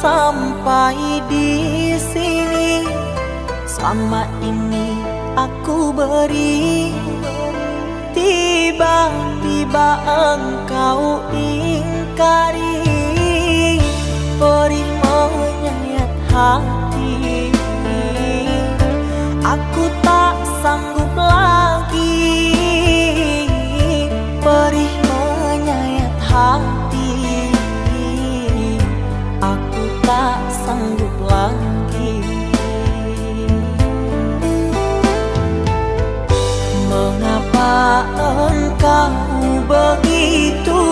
sampai di sini. Selama ini aku beri, tiba-tiba engkau ingkari. Perih menyayat hati, aku tak sanggup lagi. Perih menyayat hati, aku tak sanggup lagi. Mengapa engkau begitu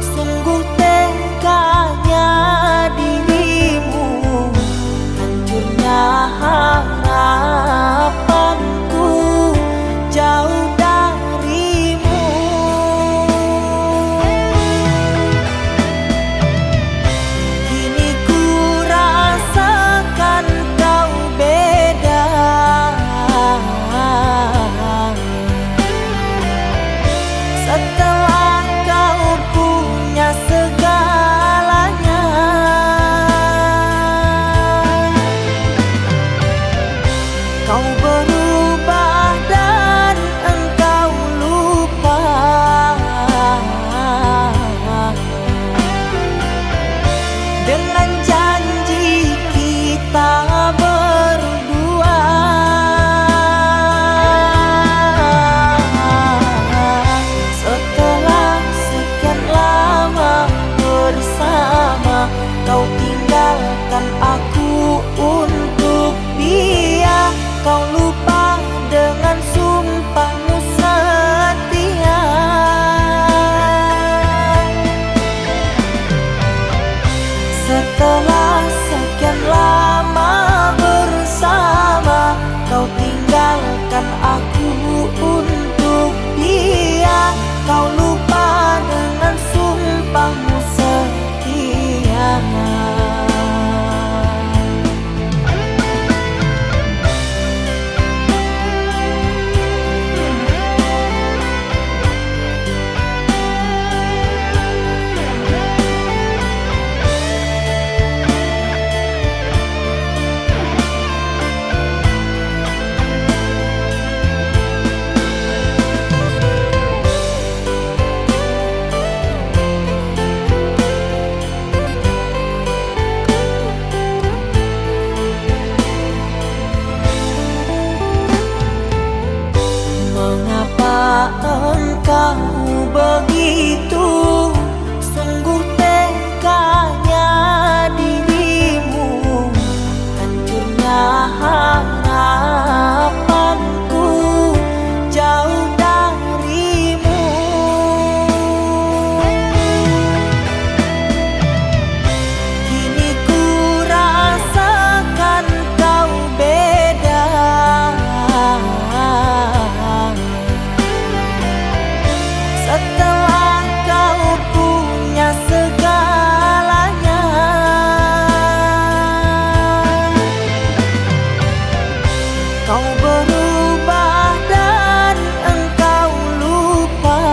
sungguh teganya dirimu? Hancurnya harapanku jauh darimu. Kini ku rasakan kau beda. Setelah kau punya segalanya, kau berubah dan engkau lupa dengan janji kita berdua. Setelah sekian lama bersama, kau tinggalkan aku untuk dia. Kau lupa dengan sumpahmu setia. Setelah sekian lama bersama, kau tinggalkan aku untuk dia. Kau lupa dengan sumpahmu setia. Mengapa engkau begitu sungguh teganya dirimu? Hancurnya harapanku jauh darimu. Kini ku rasakan kau beda. Setelah kau punya segalanya, kau berubah dan engkau lupa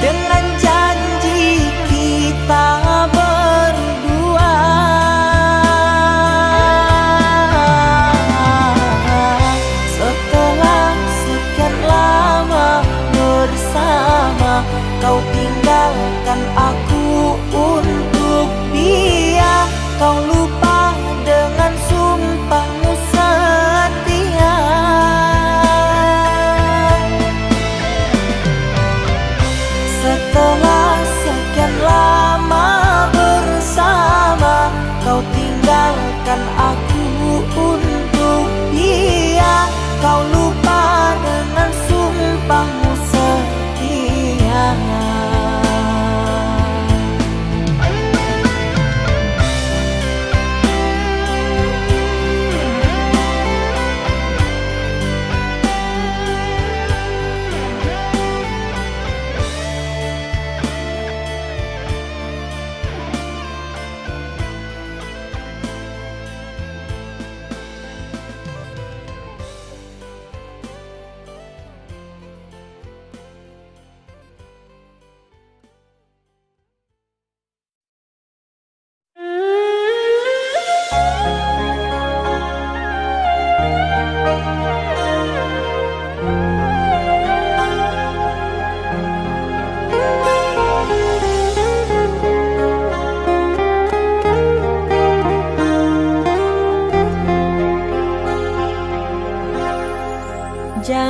dengan janji kita berdua. Setelah sekian lama bersama, kau tinggalkan aku untuk dia. Kau lupa dengan sumpahmu setia. Setelah sekian lama bersama, kau tinggalkan aku untuk dia. Kau lupa dengan sumpahmu setia.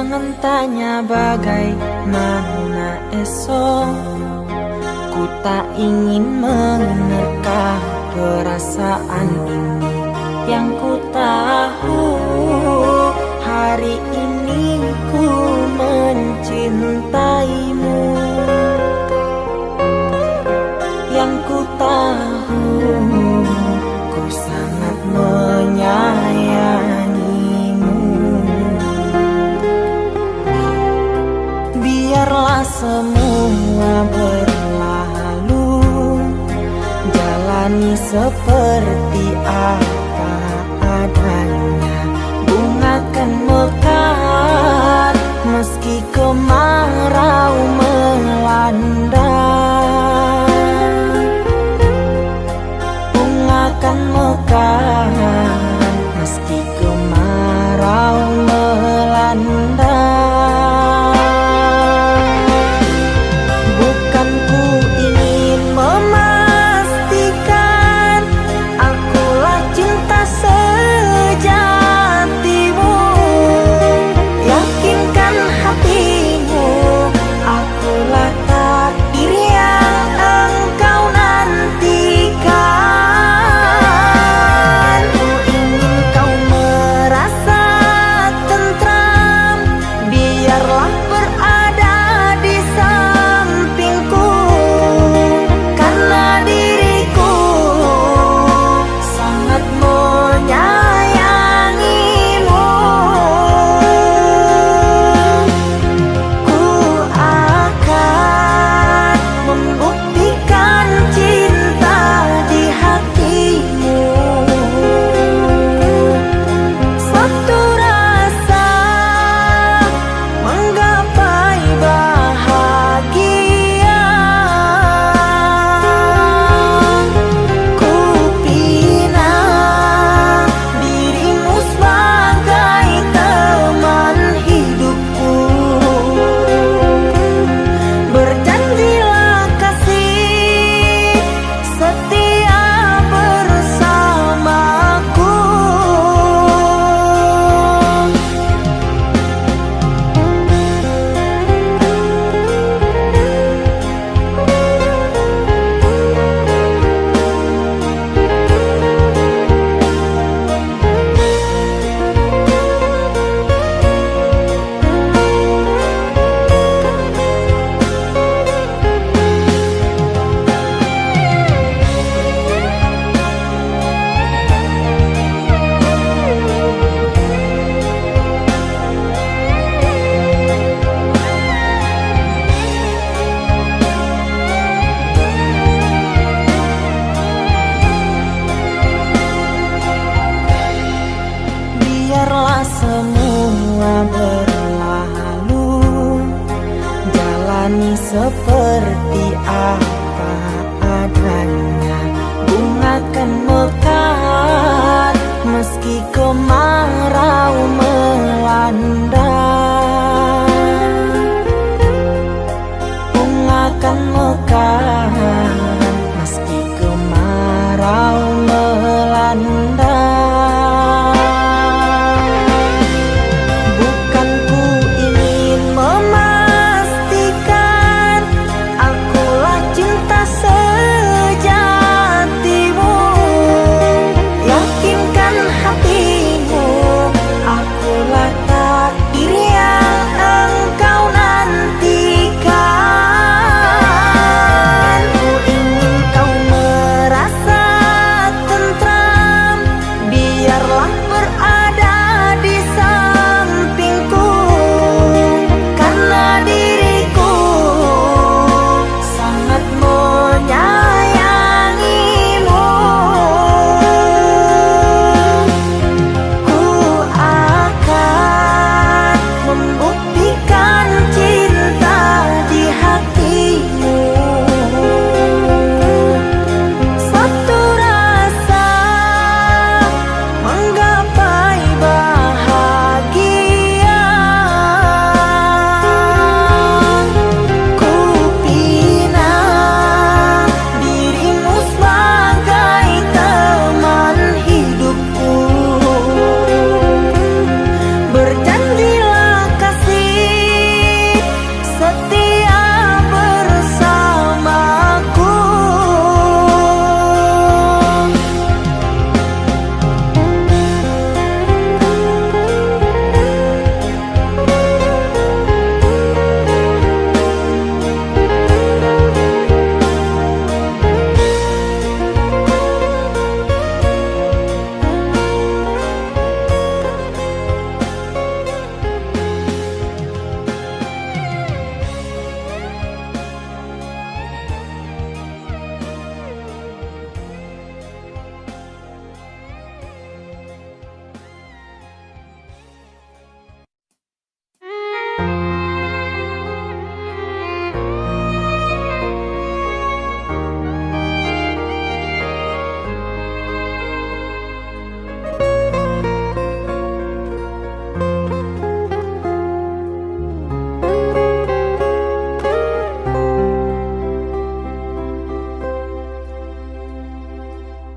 Jangan tanya bagaimana esok, ku tak ingin menerka perasaan ini. Yang ku tahu hari ini ku mencintaimu. Yang ku tahu ku sangat menyayangimu. Biarlah semua berlalu, jalani seperti apa adanya. Bunga kan mekar meski kemarau melanda. Bunga kan mekar meski kemarau melanda. Bukan ku ingin memastikan akulah cinta sejatimu. Yakinkan hatimu, akulah takdir yang engkau nantikan. Ku ingin kau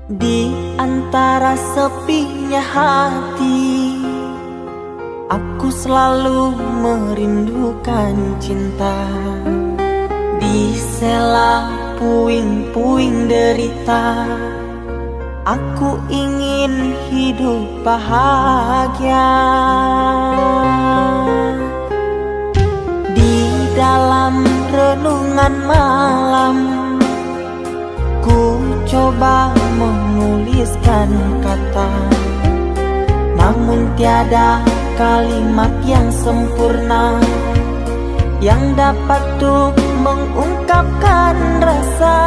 Di antara sepinya hati, aku selalu merindukan cinta. Di sela puing-puing derita, aku ingin hidup bahagia. Di dalam renungan malam, ku coba menuliskan kata, namun tiada kalimat yang sempurna yang dapat untuk mengungkapkan rasa.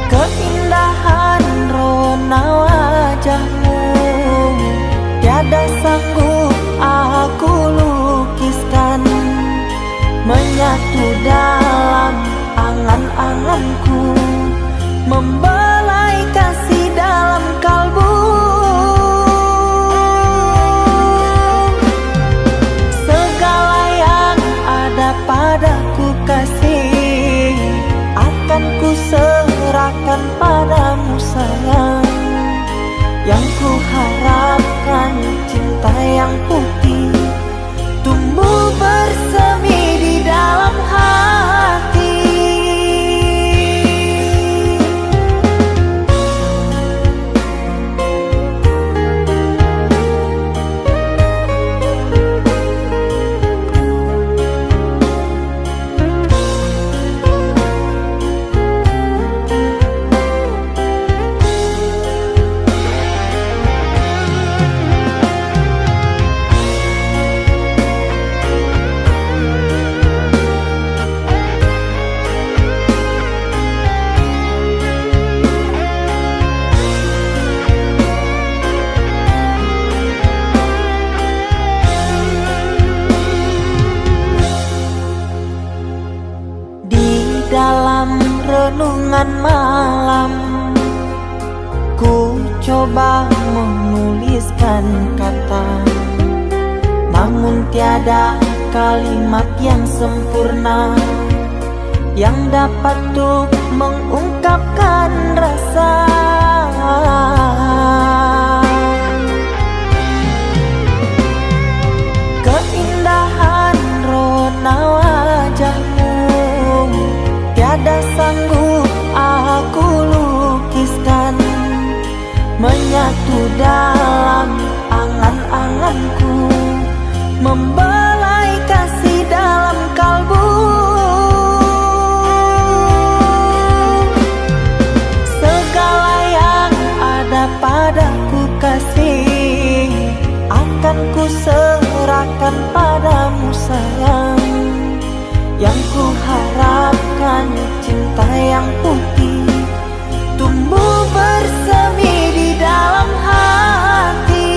Keindahan rona wajahmu tiada sanggup aku lukiskan, menyatu dalam angan-anganku, membelai kasih dalam kalbu. Segala yang ada padaku kasih, akan ku serahkan padamu sayang. Yang ku harapkan cinta yang putih tumbuh bersemi di dalam hati. Dalam renungan malam, ku coba menuliskan kata, namun tiada kalimat yang sempurna yang dapat untuk mengungkapkan rasa. Keindahan rona wajahmu tiada sanggup aku lukiskan, menyatu dalam angan-anganku, membelai kasih dalam kalbu. Segala yang ada padaku kasih, akan ku serahkan padamu sayang. Yang ku harapkan cinta yang putih tumbuh bersemi di dalam hati.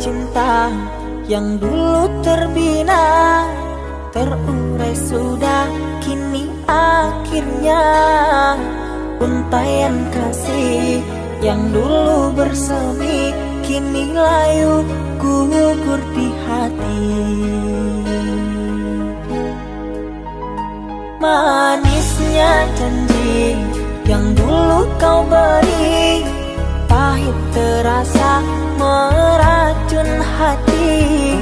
Cinta yang dulu terbina, terurai sudah kini akhirnya. Untaian kasih yang dulu bersemi, kini layu gugur di hati. Manisnya janji yang dulu kau beri, pahit terasa meracun hati.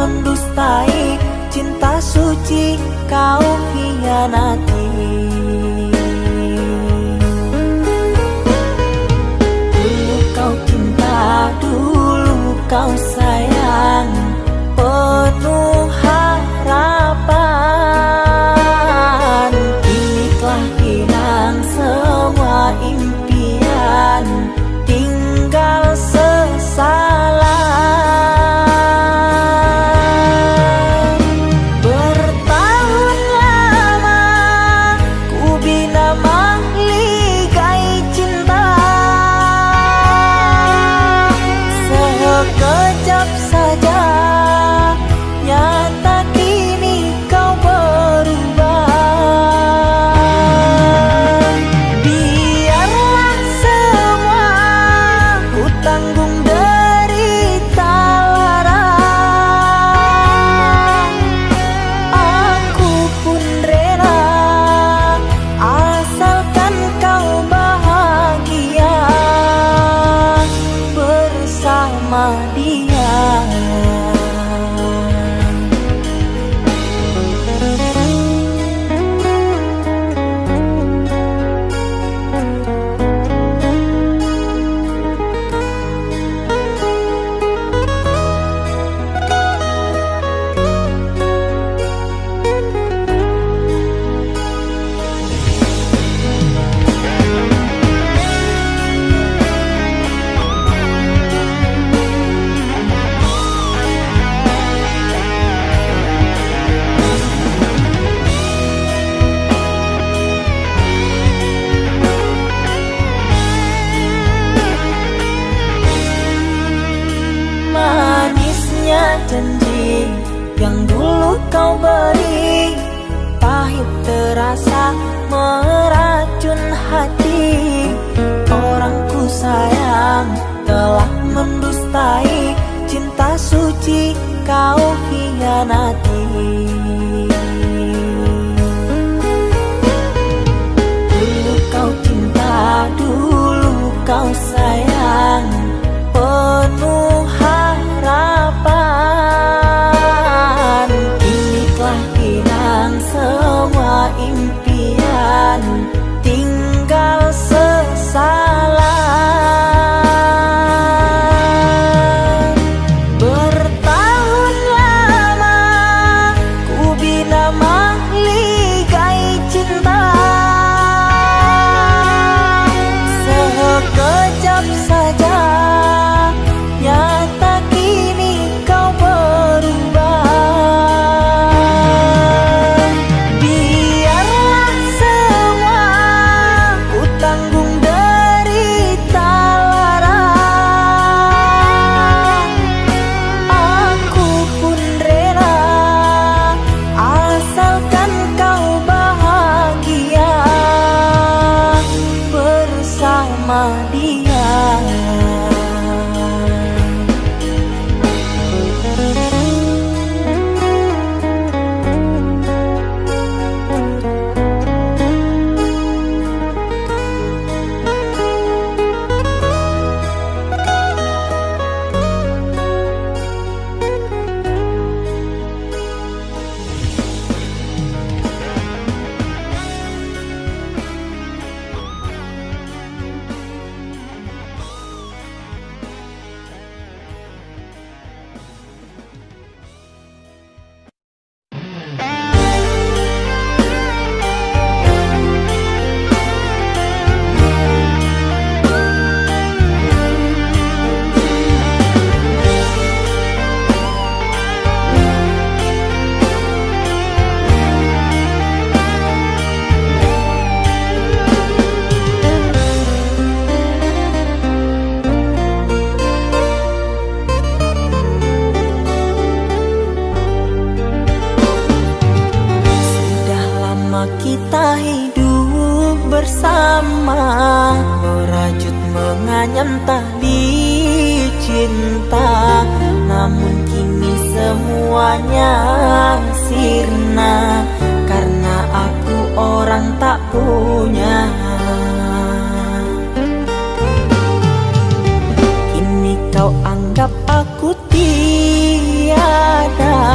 mendustai cinta suci kau hianati. Dulu kau cinta, dulu kau sayang, penuh harapan. Kini telah hilang semua impian, tinggal sesalan. Bertahun lama ku bina mahligai cinta, sekejap saja nyata kini kau berubah. Biarlah semua ku tanggung derita lara, aku pun rela asalkan kau bahagia bersama dia. Manisnya janji yang dulu kau beri, pahit terasa meracun hati. Orang ku sayang telah mendustai cinta suci kau hianati. Dulu kau cinta, dulu kau sayang, penuh harapan. Kini telah hilang semua impian, tinggal sesalan. Bertahun lama ku bina mahligai cinta, sekejap saja nyata kini kau berubah. Biarlah semua ku tanggung derita lara, aku pun rela asalkan kau bahagia bersama dia. Kita hidup bersama, merajut menganyam tali cinta. Namun kini semuanya sirna, karena aku orang tak punya. Kini kau anggap aku tiada,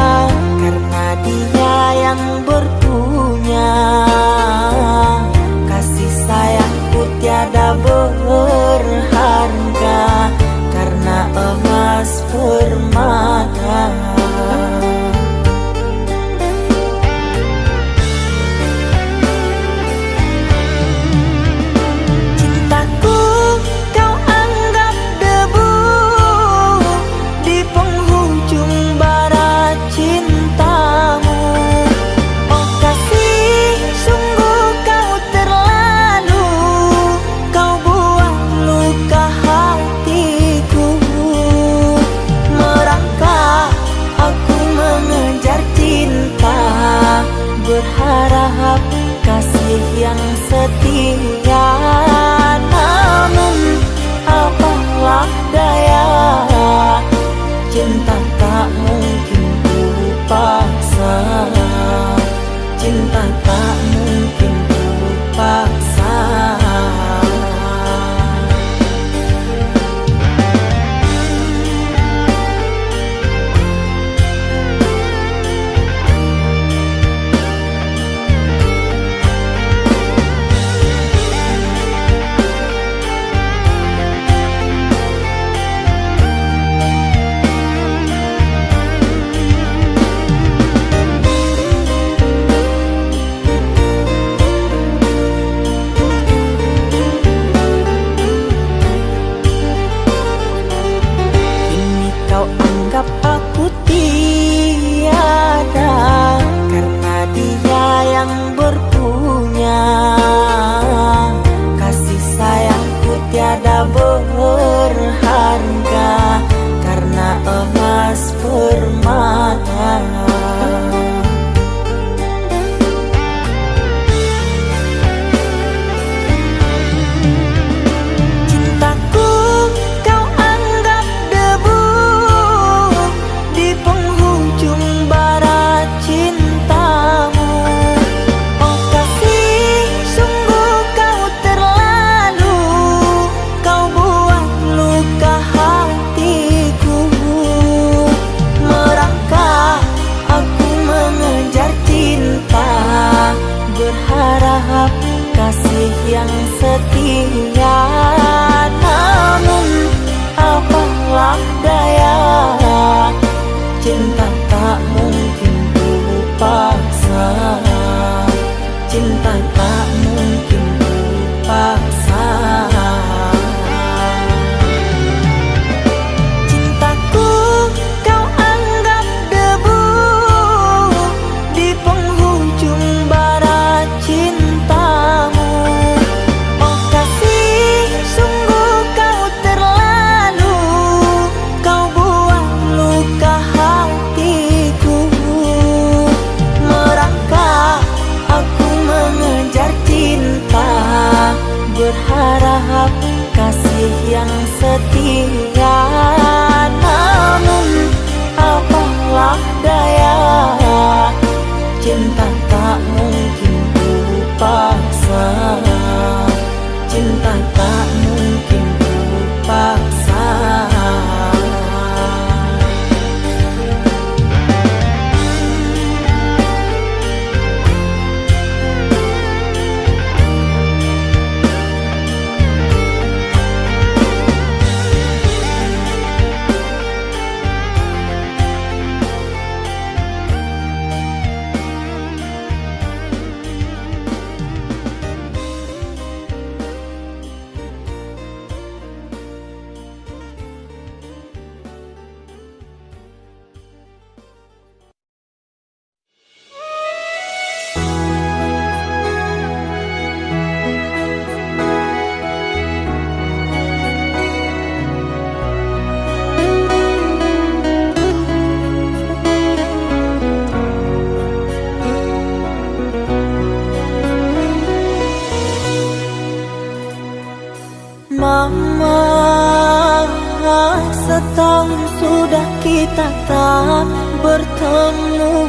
kita tak bertemu,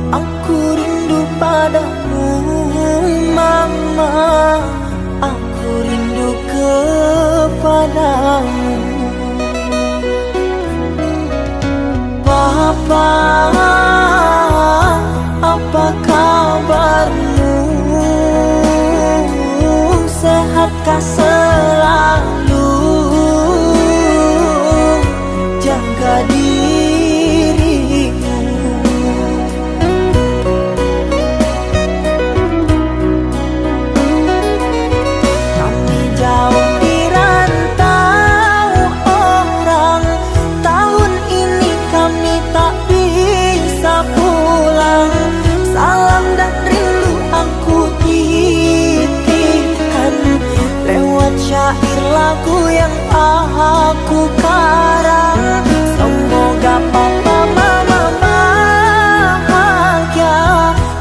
aku rindu padamu mama, aku rindu kepadamu. Papa, apa kabarmu? Sehatkah selalu? Jaga dirimu. Kami jauh di rantau orang, tahun ini kami tak bisa pulang. Salam dan rindu aku titipkan lewat syair lagu yang aku karang. Semoga papa mama bahagia.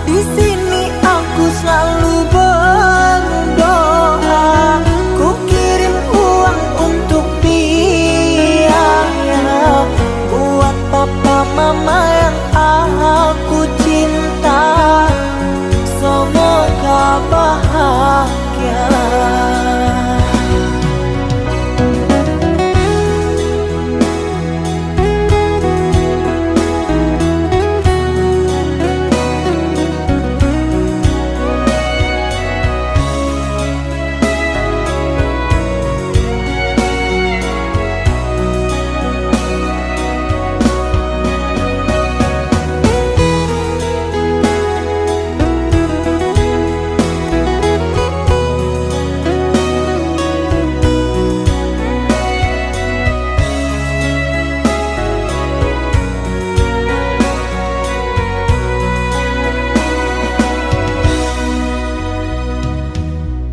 Di sini aku selalu berdoa. Ku kirim uang untuk biaya buat papa mama yang aku cinta. Semoga bahagia.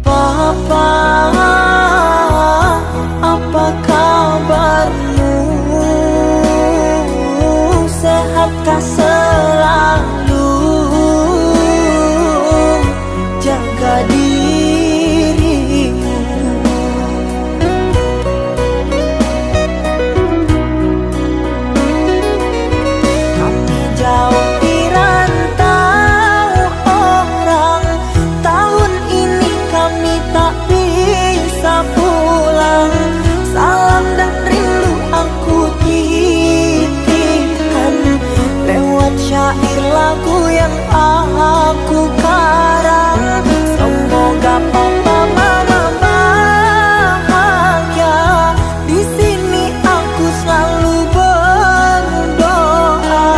Papa, apa kabarmu? Sehatkah selalu? Jaga dirimu. Kami jauh di rantau orang, tahun ini kami tak bisa pulang. Salam dan rindu aku titipkan lewat syair lagu yang aku karang. Semoga papa mama bahagia. Di sini aku selalu berdoa.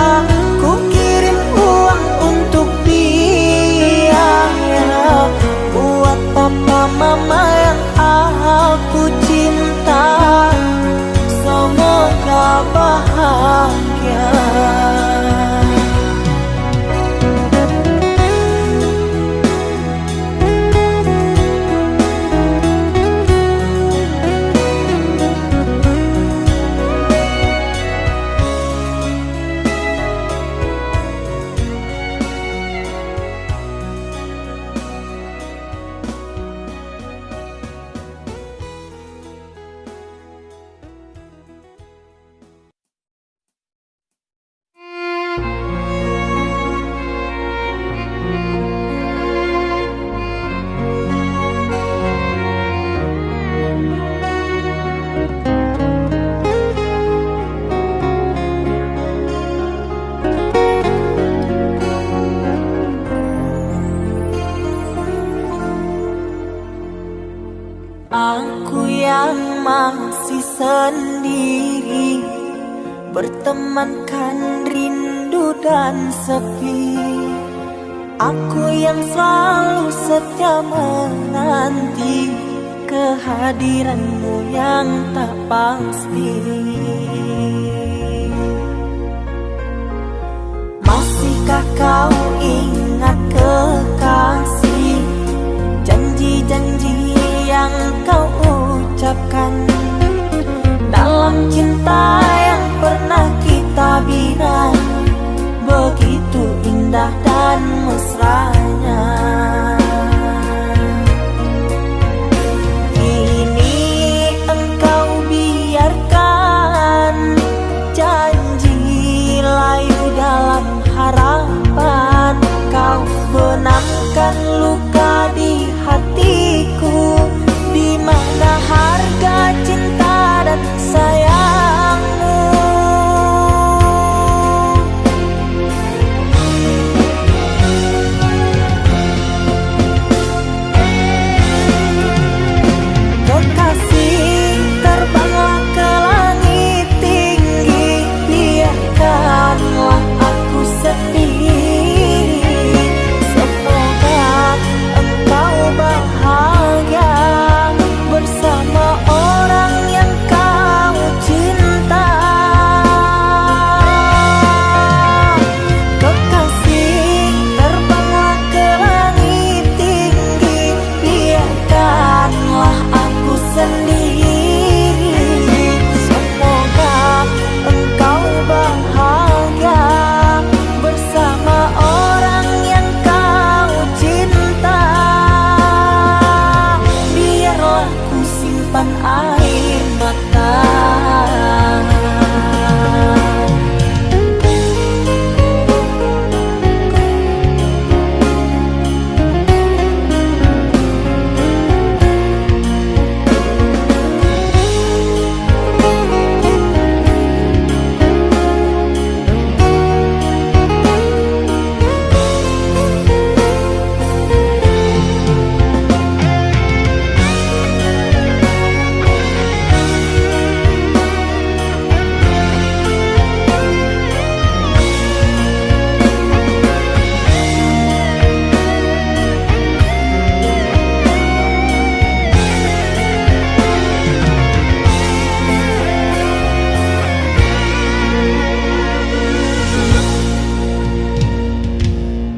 Ku kirim uang untuk biaya buat papa mama yang aku cinta. Semoga bahagia. Aku yang masih sendiri, bertemankan rindu dan sepi. Aku yang selalu setia menanti kehadiranmu yang tak pasti. Masihkah kau ingat kekasih, janji-janji yang kau ucapkan dalam cinta yang pernah kita bina, begitu indah dan mesranya. Kini engkau biarkan janji layu dalam harapan, kau benamkan luka di hatiku, di mana harga cinta dan sayangmu. Kekasih, terbanglah ke langit tinggi, biarkanlah aku sendiri. Semoga engkau bahagia bersama orang yang kau cinta. Kekasih, terbanglah ke langit tinggi, biarkanlah aku sendiri. Semoga engkau bahagia bersama orang yang kau cinta. Biarlah ku simpan air mata.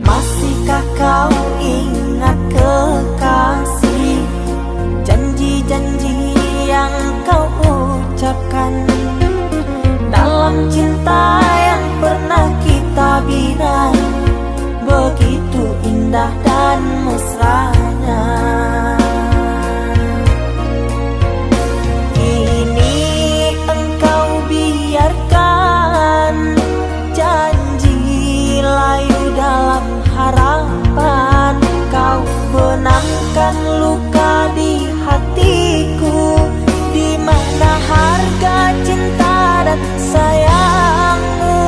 Masihkah kau ingat kekasih, janji-janji yang kau ucapkan dalam cinta yang pernah kita bina, begitu indah dan mesranya. Kini engkau biarkan janji layu dalam harapan, kau benamkan luka di hatiku, di mana harga cinta dan sayangmu.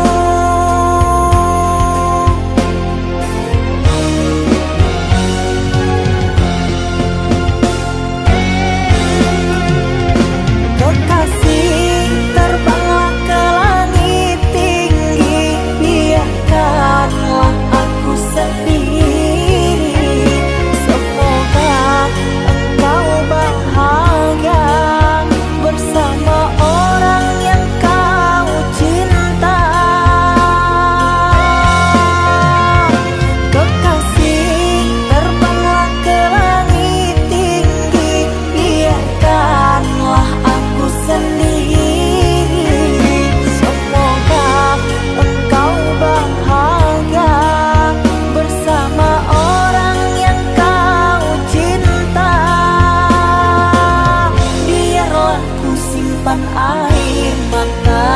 Kekasih, terbanglah ke langit tinggi, biarkanlah aku sendiri. Semoga engkau bahagia bersama orang yang kau cinta. Kekasih, terbanglah ke langit tinggi, biarkanlah aku sendiri. Semoga engkau bahagia bersama orang yang kau cinta. Biarlah ku simpan air mata.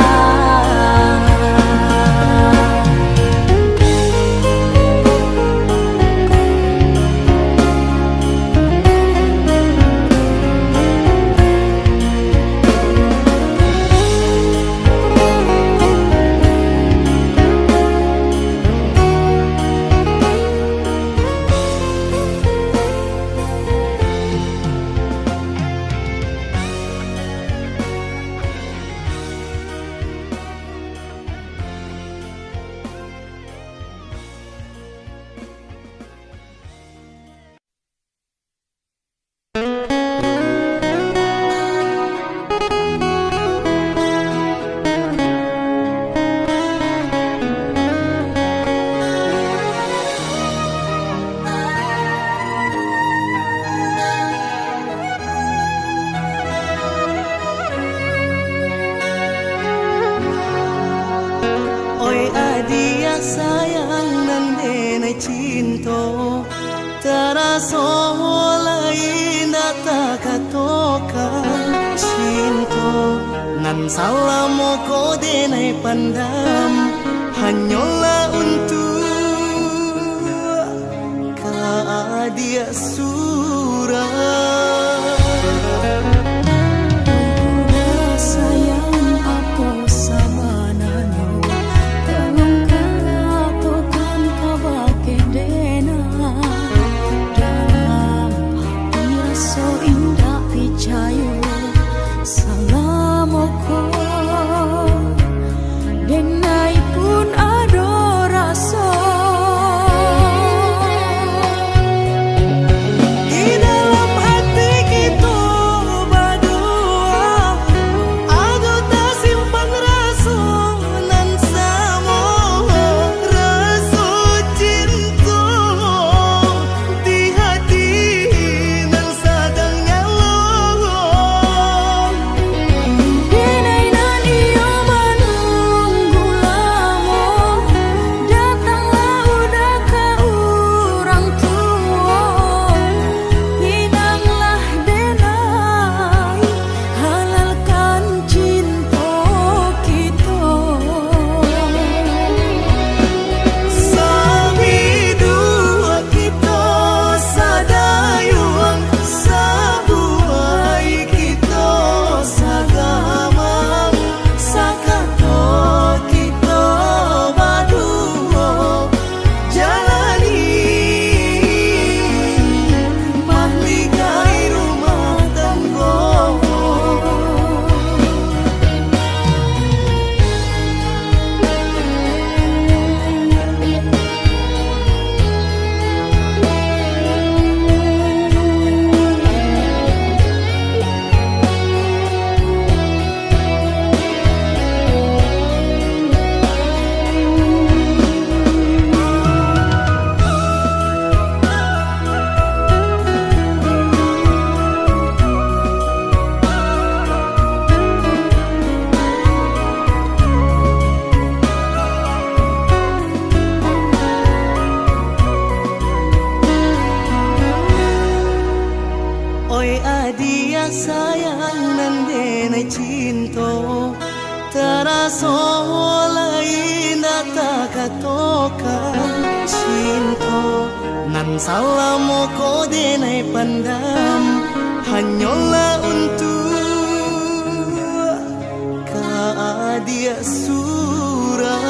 sayang nan denai cinto teraso mulai nata katokan cinto nan Nan salamo ko denai pandam hanyalah untuk dia surah. Sayang aku sama nano, tolongkan aku kan kau bagai dena. Dalam hati rasa indah picayo, salamoko denai pun ada rasa. Oi adia sayang nan denai cinto, terasa lain tak tokan cinto. Nan salamo ko denai pandam hanyalah untuk dia surah.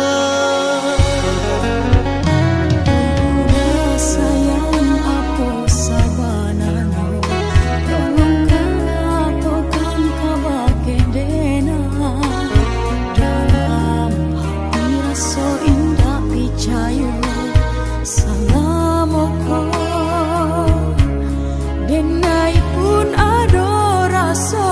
Denai pun ada rasa.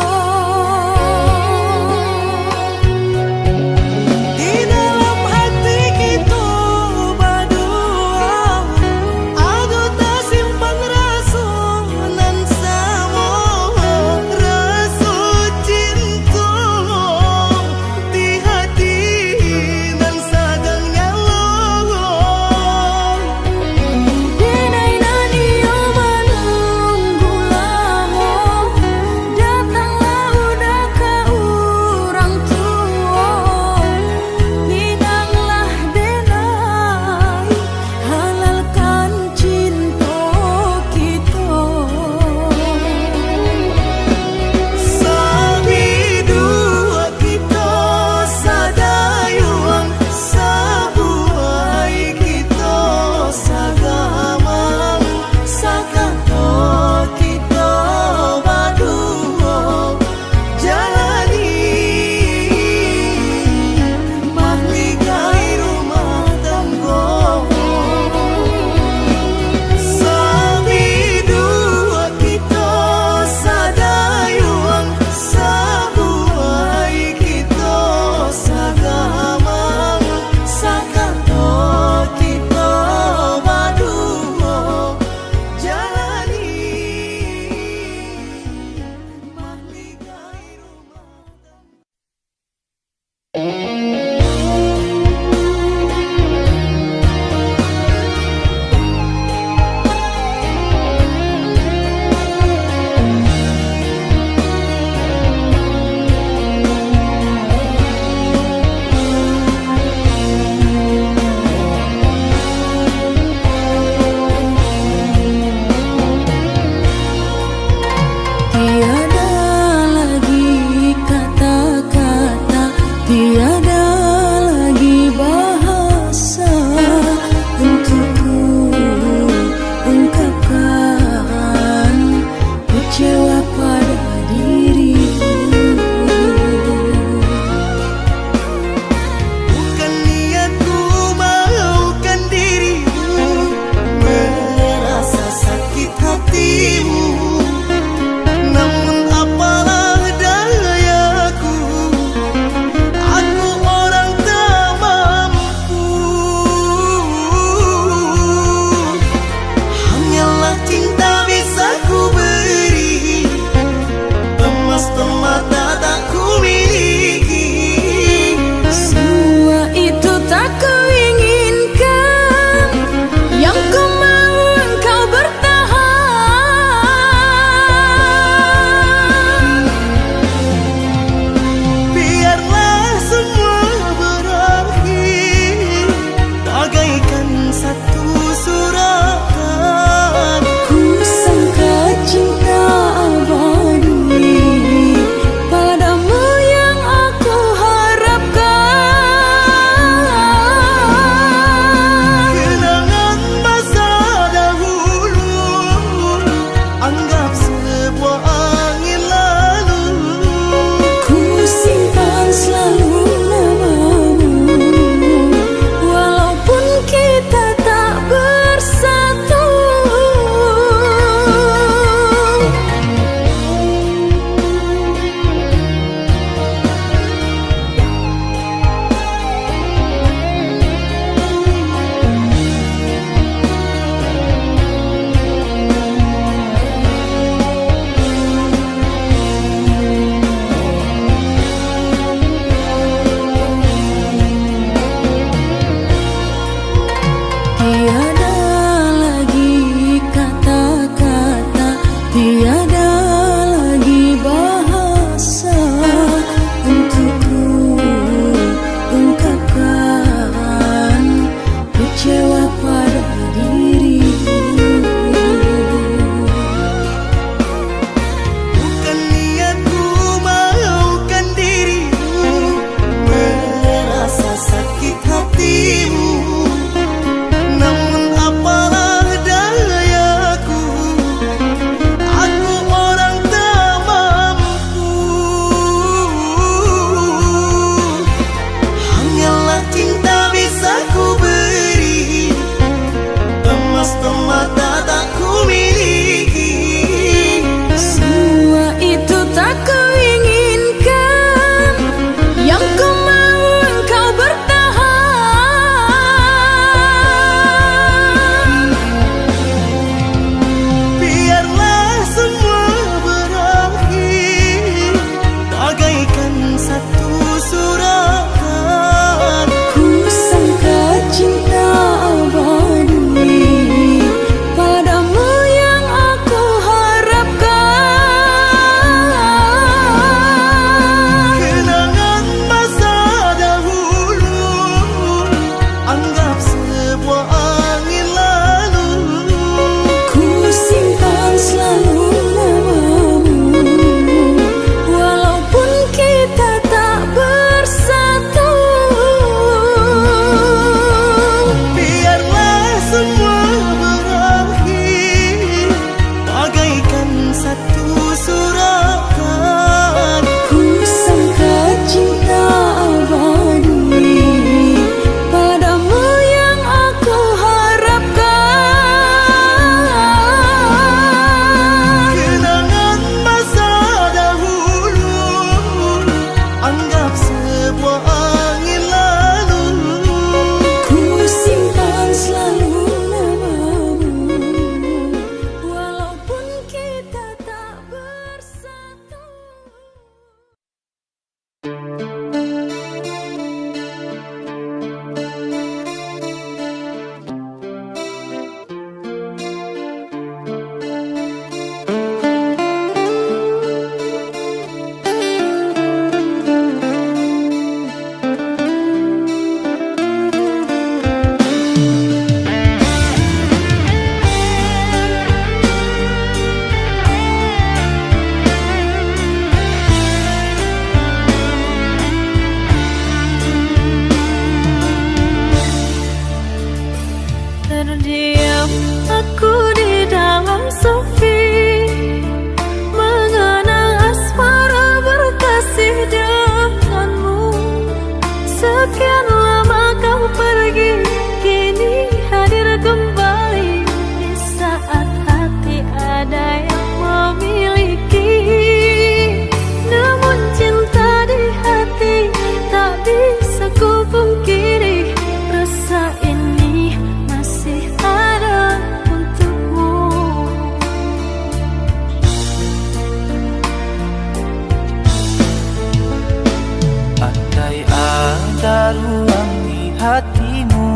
hatimu.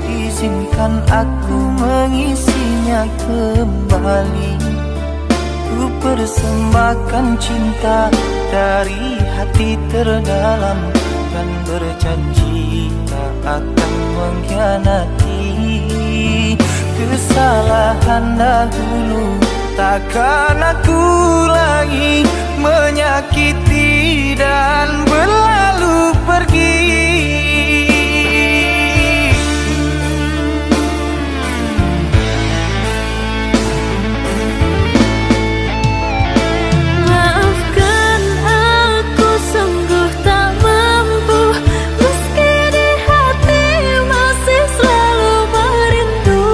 Izinkan aku mengisinya kembali. Ku persembahkan cinta dari hati terdalam, dan berjanji tak akan mengkhianati. Kesalahan dahulu takkan aku lagi menyakiti dan berlalu pergi. Maafkan aku sungguh tak mampu, meski di hati masih selalu merindu.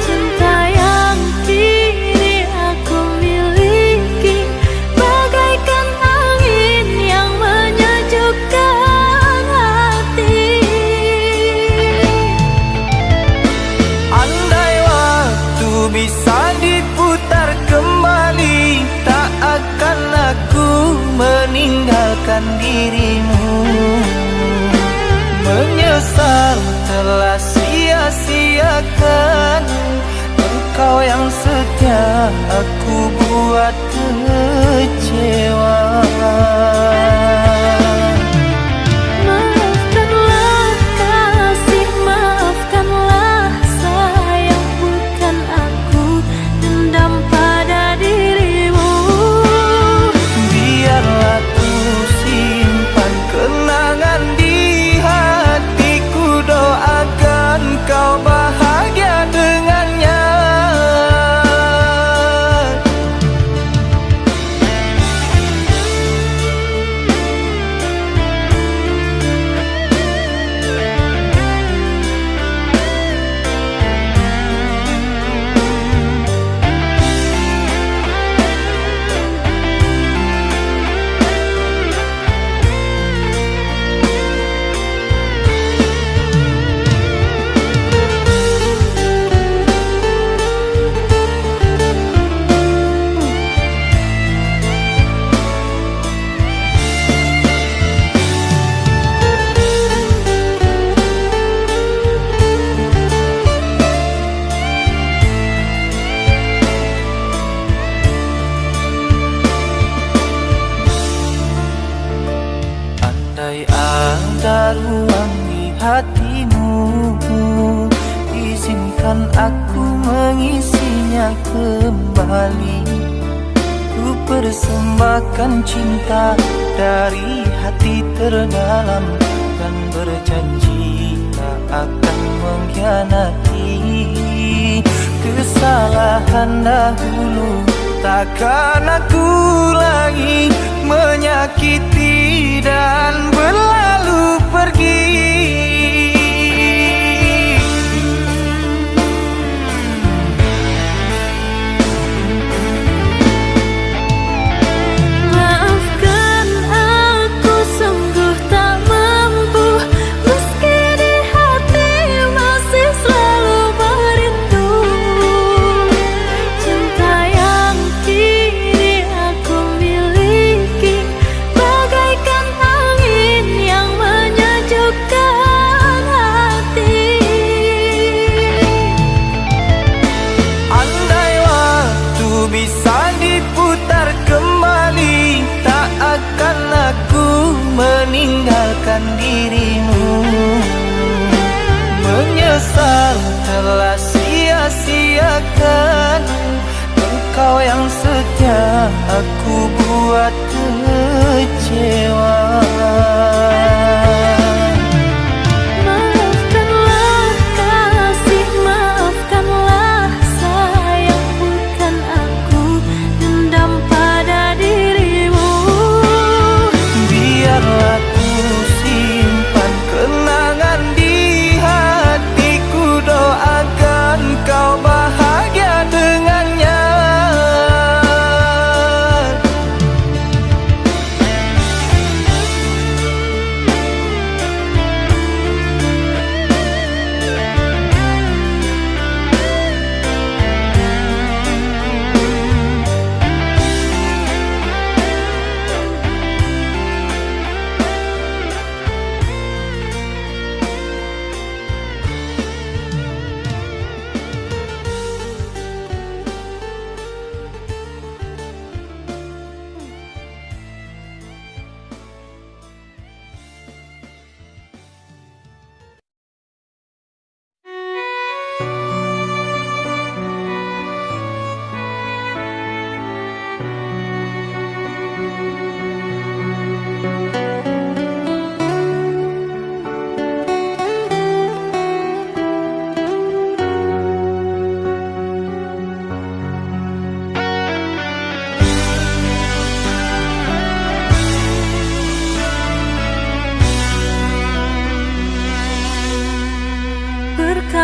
Cinta yang kini aku miliki bagaikan angin yang menyejukkan hati. Andai waktu bisa diputar kembali, tak akan aku meninggalkan dirimu. Menyesal telah sia-siakan engkau yang setia, aku buat kecewa. Maafkanlah kasih, maafkanlah sayang, bukan aku dendam pada dirimu. Biarlah ku simpan kenangan di hatiku, doakan kau bahagia dengannya. Andai ada ruang di hatimu, izinkan aku mengisinya kembali. Ku persembahkan cinta dari hati terdalam, dan berjanji tak akan mengkhianati. Kesalahan dahulu takkan aku lagi menyakiti dan berlalu pergi. Maafkan aku sungguh tak mampu, meski di hati masih selalu merindu. Cinta yang kini aku miliki bagaikan angin yang menyejukkan hati. Andai waktu bisa diputar kembali, tak akan aku meninggalkan dirimu. Menyesal telah sia-siakan engkau yang setia, aku buat kecewa. Maafkanlah kasih, maafkanlah sayang, bukan aku dendam pada dirimu. Biarlah ku simpan kenangan di hatiku, doakan kau bahagia dengannya.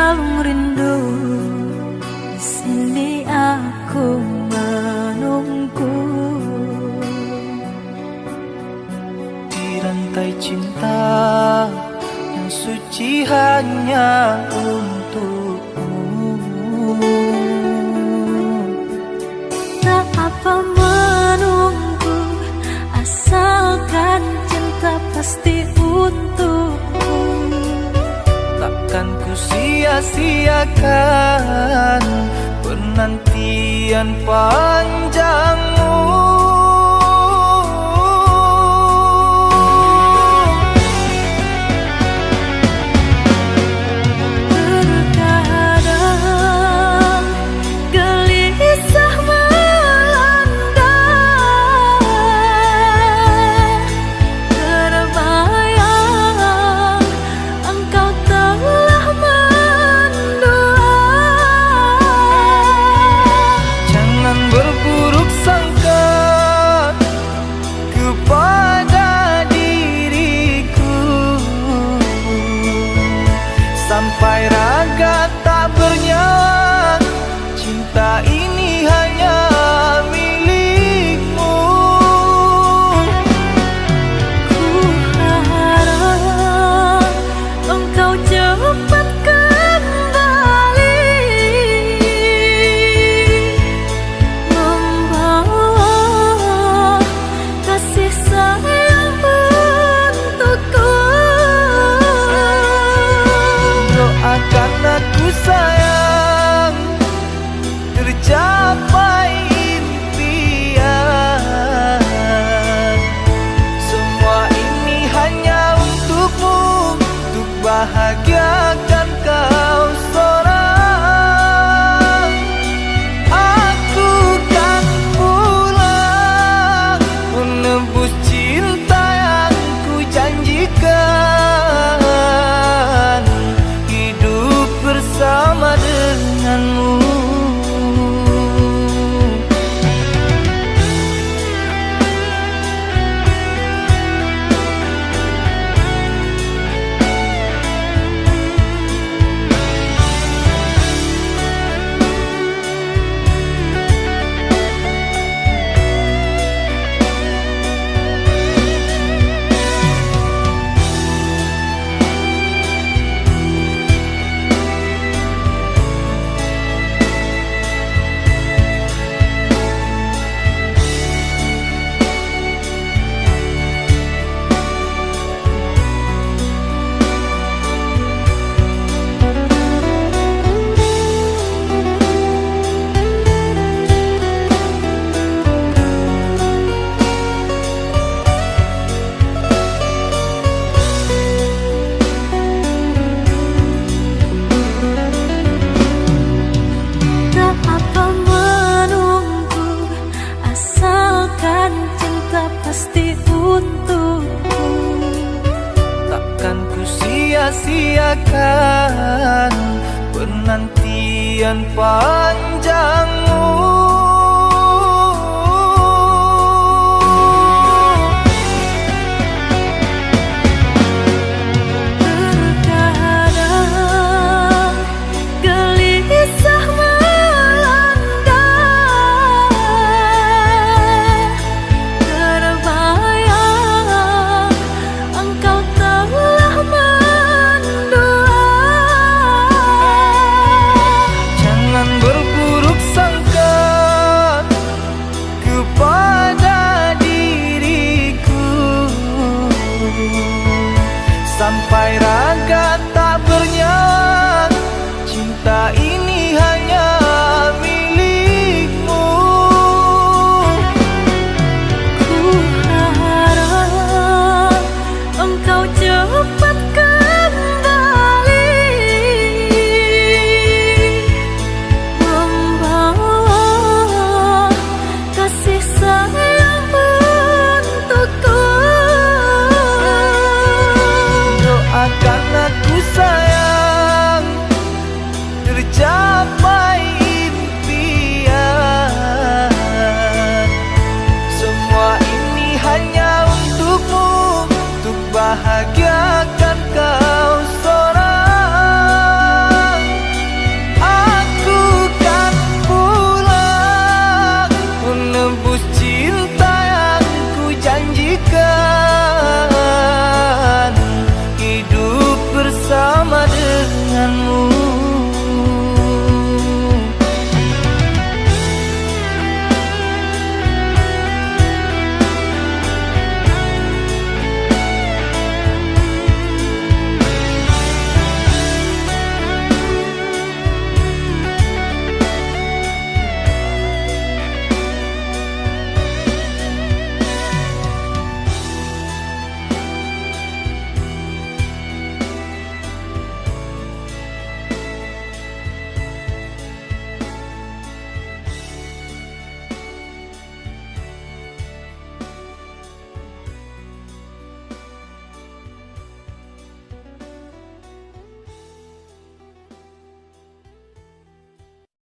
relung rindu, di sini aku menunggu. Di rantai cinta yang suci hanya untukmu. Tak apa menunggu, asalkan cinta pasti untukku. Takkan ku sia-siakan penantian panjangmu. Terkadang gelisah melanda, terbayang engkau telah mendua. Jangan berburuk sangka kepada diriku, sampai raga tak bernyawa. Cinta ini hanya milikmu. Ku harap engkau cepat kembali, membawa kasih sayang untukku. Doakan aku sayang, tercapai impian. Semua ini hanya untukmu, untuk bahagiakan kau seorang. Aku kan pulang menebus cinta yang ku janjikan, hidup bersama denganmu. Tak apa menunggu, asalkan cinta pasti untukku. Takkan ku sia-siakan penantian panjangmu. Terkadang gelisah melanda, terbayang engkau telah mendua. Jangan berburuk sangka kepada diriku, sampai raga tak bernyawa. Cinta ini hanya milikmu. Ku harap engkau cepat kembali, membawa kasih sayang untukku. Doakan aku sayang, tercapai impian. Semua ini hanya untukmu, untuk bahagiakan